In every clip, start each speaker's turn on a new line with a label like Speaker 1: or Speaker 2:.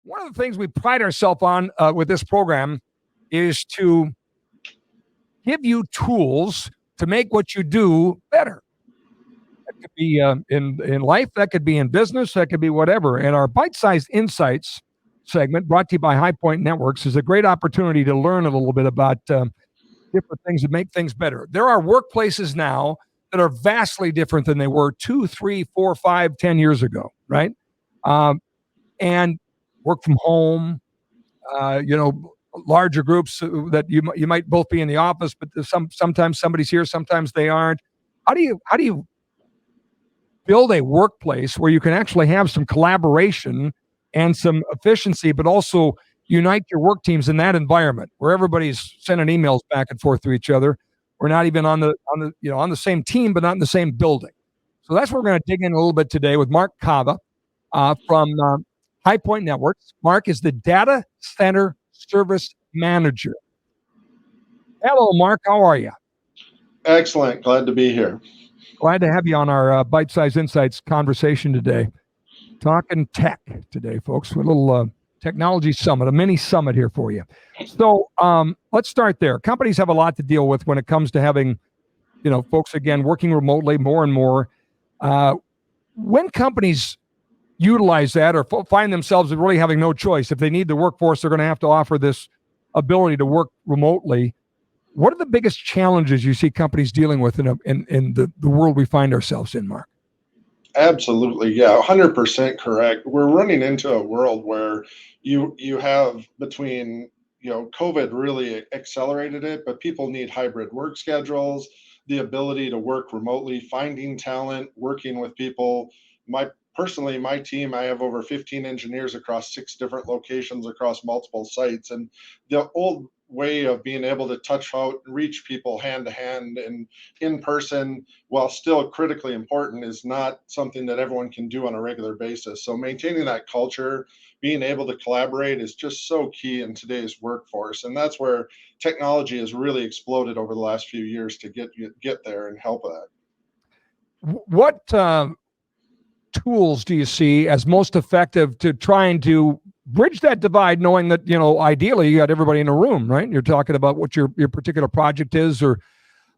Speaker 1: One of the things we pride ourselves on with this program is to give you tools to make what you do better. That could be in life, that could be in business, that could be whatever. And our bite-sized insights segment, brought to you by High Point Networks, is a great opportunity to learn a little bit about different things that make things better. There are workplaces now that are vastly different than they were 2, 3, 4, 5, 10 years ago, right? And work from home, larger groups that you might both be in the office, but sometimes somebody's here, sometimes they aren't. How do you build a workplace where you can actually have some collaboration and some efficiency, but also unite your work teams in that environment where everybody's sending emails back and forth to each other? We're not even on the same team, but not in the same building. So that's where we're going to dig in a little bit today with Mark Kava from High Point Networks. Mark is the Data Center Service Manager. Hello, Mark. How are you?
Speaker 2: Excellent. Glad to be here.
Speaker 1: Glad to have you on our Bite-Size Insights conversation today. Talking tech today, folks. With a little technology summit, a mini summit here for you. So let's start there. Companies have a lot to deal with when it comes to having, folks, again, working remotely more and more. When companies utilize that or find themselves really having no choice, if they need the workforce, they're going to have to offer this ability to work remotely. What are the biggest challenges you see companies dealing with in the world we find ourselves in, Mark?
Speaker 2: Absolutely. Yeah, 100% correct. We're running into a world where you have between, COVID really accelerated it, but people need hybrid work schedules, the ability to work remotely, finding talent, working with people. Personally, my team, I have over 15 engineers across 6 different locations across multiple sites. And the old way of being able to touch out and reach people hand to hand and in person, while still critically important, is not something that everyone can do on a regular basis. So maintaining that culture, being able to collaborate, is just so key in today's workforce. And that's where technology has really exploded over the last few years to get there and help that.
Speaker 1: What tools do you see as most effective to trying to bridge that divide, knowing that, ideally you got everybody in a room, right? You're talking about what your particular project is or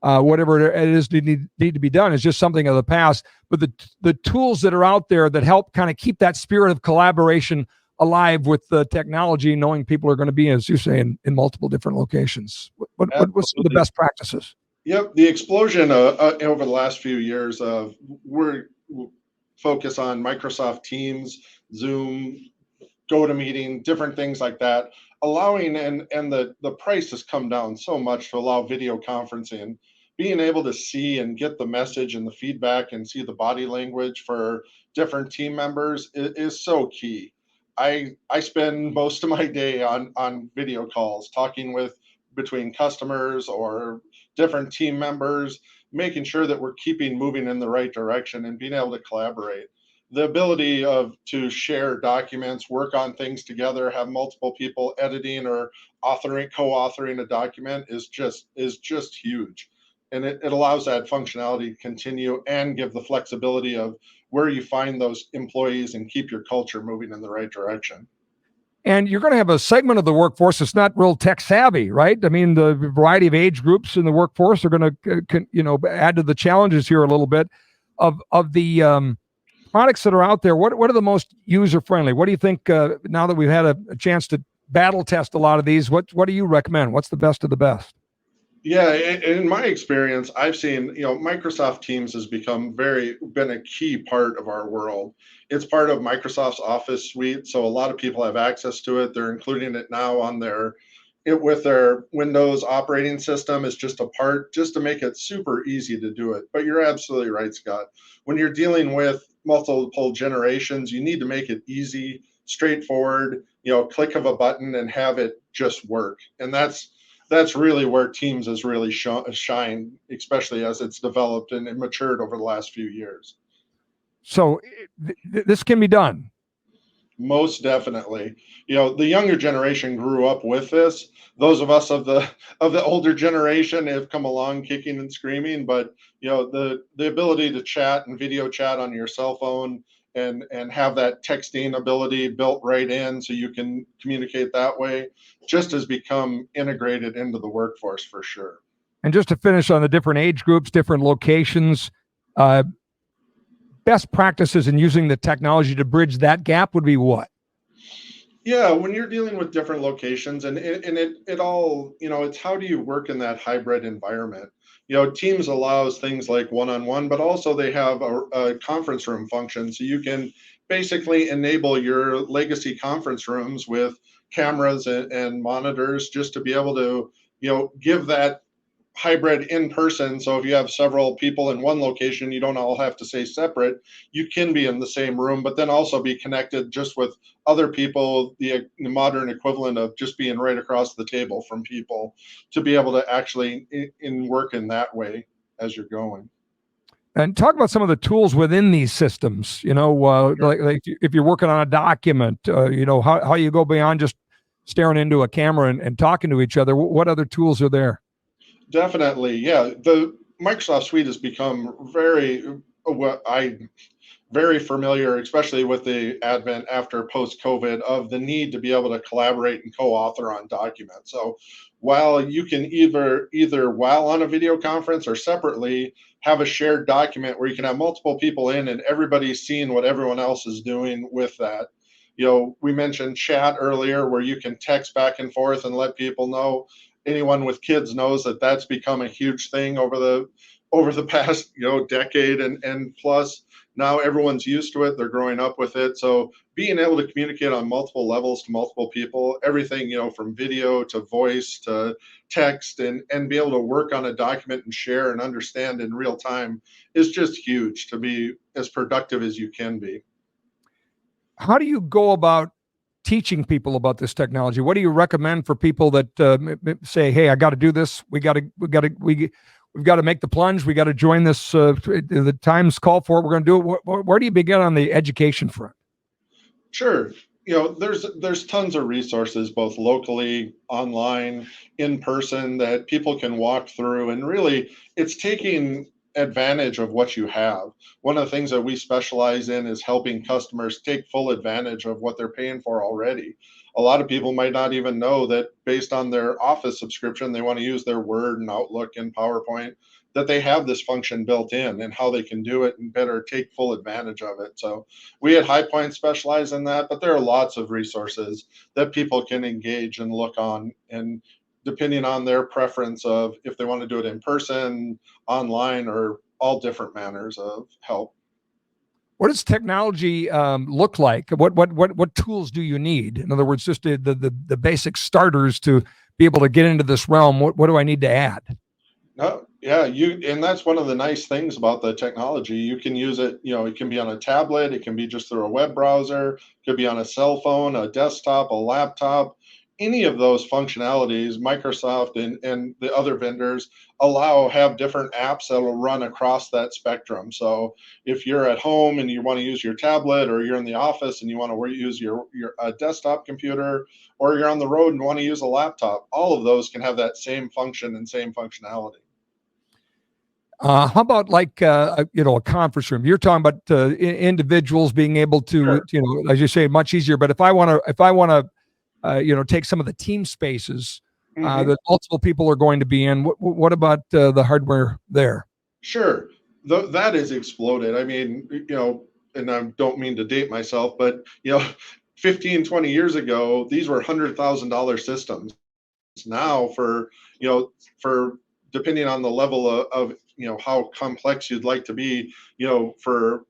Speaker 1: whatever it is that need to be done is just something of the past. But the tools that are out there that help kind of keep that spirit of collaboration alive with the technology, knowing people are going to be, as you say, in multiple different locations. What's the best practices?
Speaker 2: Yep. The explosion over the last few years of we're focus on Microsoft Teams, Zoom, GoToMeeting, different things like that, allowing and the price has come down so much to allow video conferencing. Being able to see and get the message and the feedback and see the body language for different team members is so key. I spend most of my day on video calls, talking between customers or different team members, making sure that we're moving in the right direction and being able to collaborate. The ability to share documents, work on things together, have multiple people editing or co-authoring a document is just huge. And it allows that functionality to continue and give the flexibility of where you find those employees and keep your culture moving in the right direction.
Speaker 1: And you're going to have a segment of the workforce that's not real tech savvy, right? I mean, the variety of age groups in the workforce are going to, add to the challenges here a little bit of the products that are out there. What are the most user friendly? What do you think now that we've had a chance to battle test a lot of these? What do you recommend? What's the best of the best?
Speaker 2: Yeah, in my experience, I've seen, Microsoft Teams has been a key part of our world. It's part of Microsoft's Office suite, so a lot of people have access to it. They're including it now on with their Windows operating system. It's just a part, just to make it super easy to do it. But you're absolutely right, Scott. When you're dealing with multiple generations, you need to make it easy, straightforward, click of a button and have it just work. And that's really where Teams has really shined, especially as it's developed and matured over the last few years.
Speaker 1: So this can be done.
Speaker 2: Most definitely. The younger generation grew up with this. Those of us of the older generation have come along kicking and screaming, but the ability to chat and video chat on your cell phone and have that texting ability built right in so you can communicate that way just has become integrated into the workforce for sure.
Speaker 1: And just to finish on the different age groups, different locations, uh, best practices in using the technology to bridge that gap would be what?
Speaker 2: Yeah, when you're dealing with different locations and it all, it's how do you work in that hybrid environment? Teams allows things like one-on-one, but also they have a conference room function. So you can basically enable your legacy conference rooms with cameras and monitors just to be able to, give that hybrid in person. So if you have several people in one location, you don't all have to stay separate. You can be in the same room, but then also be connected just with other people, the modern equivalent of just being right across the table from people to be able to actually work in that way as you're going.
Speaker 1: And talk about some of the tools within these systems. Like if you're working on a document, how you go beyond just staring into a camera and talking to each other. What other tools are there?
Speaker 2: Definitely, yeah. The Microsoft Suite has become very familiar, especially with the advent after post COVID of the need to be able to collaborate and co-author on documents. So while you can either while on a video conference or separately have a shared document where you can have multiple people in and everybody's seeing what everyone else is doing with that. We mentioned chat earlier where you can text back and forth and let people know. Anyone with kids knows that that's become a huge thing over the past decade and plus. Now everyone's used to it, they're growing up with it. So being able to communicate on multiple levels to multiple people, everything from video to voice to text, and be able to work on a document and share and understand in real time is just huge to be as productive as you can be.
Speaker 1: How do you go about teaching people about this technology? What do you recommend for people that say, "Hey, I got to do this. We've got to make the plunge. We got to join this. The time's call for it. We're going to do it." Where do you begin on the education front?
Speaker 2: Sure. There's tons of resources, both locally, online, in person, that people can walk through. And really, it's taking advantage of what you have. One of the things that we specialize in is helping customers take full advantage of what they're paying for already. A lot of people might not even know that based on their Office subscription, they want to use their Word and Outlook and PowerPoint, that they have this function built in and how they can do it and better take full advantage of it. So we at High Point specialize in that, but there are lots of resources that people can engage and look on, and depending on their preference of if they want to do it in person, online, or all different manners of help.
Speaker 1: What does technology look like? What tools do you need? In other words, just the basic starters to be able to get into this realm. What do I need to add?
Speaker 2: No, yeah, and that's one of the nice things about the technology. You can use it, it can be on a tablet, it can be just through a web browser, it could be on a cell phone, a desktop, a laptop. Any of those functionalities, Microsoft and the other vendors have different apps that will run across that spectrum. So if you're at home and you want to use your tablet, or you're in the office and you want to use your desktop computer, or you're on the road and want to use a laptop, all of those can have that same function and same functionality.
Speaker 1: How about like a conference room? You're talking about individuals being able to,
Speaker 2: Sure.
Speaker 1: as you say, much easier. But if I want to, take some of the team spaces
Speaker 2: Hmm.
Speaker 1: that multiple people are going to be in, what about the hardware there?
Speaker 2: Sure. That has exploded. I mean, and I don't mean to date myself, but 15, 20 years ago, these were $100,000 systems. Now for depending on the level of how complex you'd like to be, for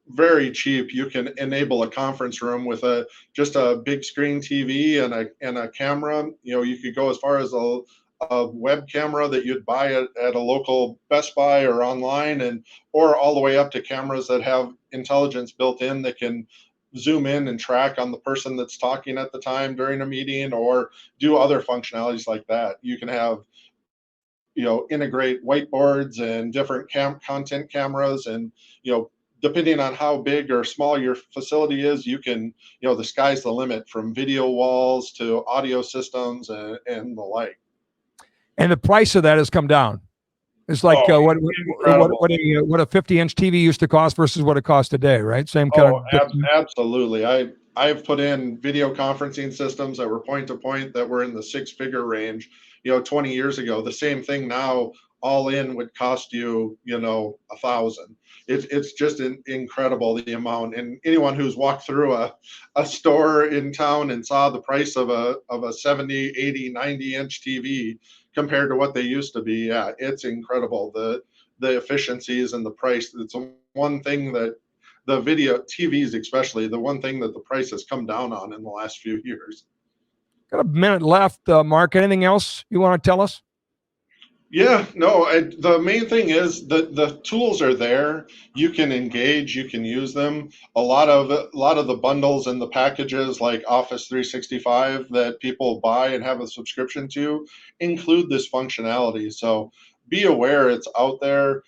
Speaker 2: very cheap, you can enable a conference room with just a big screen TV and a camera. You could go as far as a web camera that you'd buy at a local Best Buy or online, or all the way up to cameras that have intelligence built in that can zoom in and track on the person that's talking at the time during a meeting, or do other functionalities like that. You can have integrate whiteboards and different content cameras, and depending on how big or small your facility is, you can the sky's the limit from video walls to audio systems and the like.
Speaker 1: And the price of that has come down. It's like
Speaker 2: Oh,
Speaker 1: what
Speaker 2: incredible.
Speaker 1: what a 50-inch TV used to cost versus what it costs today, right? Same kind
Speaker 2: Oh,
Speaker 1: of difference.
Speaker 2: absolutely. I've put in video conferencing systems that were point to point that were in the six-figure range, 20 years ago. The same thing now, all in would cost you, 1,000. It's just incredible the amount. And anyone who's walked through a store in town and saw the price of a 70, 80, 90-inch TV compared to what they used to be, yeah, it's incredible. The efficiencies and the price. It's one thing that the video TVs, especially, the one thing that the price has come down on in the last few years.
Speaker 1: Got a minute left, Mark. Anything else you want to tell us?
Speaker 2: Yeah, no, the main thing is that the tools are there. You can engage, you can use them. A lot of the bundles and the packages like Office 365 that people buy and have a subscription to include this functionality. So be aware it's out there.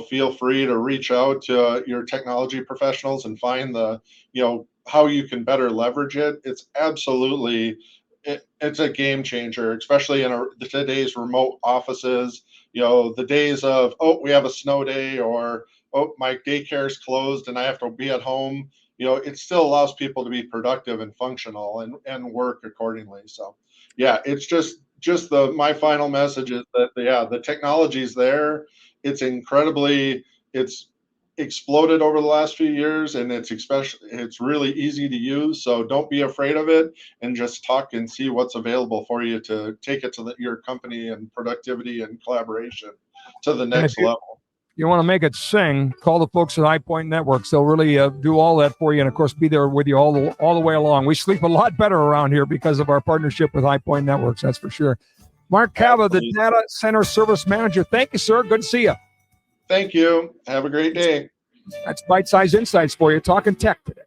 Speaker 2: Feel free to reach out to your technology professionals and find how you can better leverage it. It's absolutely it's a game changer, especially in today's remote offices. The days of, oh, we have a snow day, or oh, my daycare is closed and I have to be at home. It still allows people to be productive and functional and work accordingly. So, yeah, it's just my final message is that the technology's there. It's exploded over the last few years, and it's really easy to use. So don't be afraid of it, and just talk and see what's available for you to take it to your company and productivity and collaboration to the
Speaker 1: And if
Speaker 2: next level.
Speaker 1: you want to make it sing, call the folks at High Point Networks. They'll really do all that for you, and of course, be there with you all the way along. We sleep a lot better around here because of our partnership with High Point Networks. That's for sure. Mark Kava, the
Speaker 2: Absolutely.
Speaker 1: Data Center Service Manager. Thank you, sir. Good to see you.
Speaker 2: Thank you. Have a great day.
Speaker 1: That's bite-sized insights for you. Talking tech today.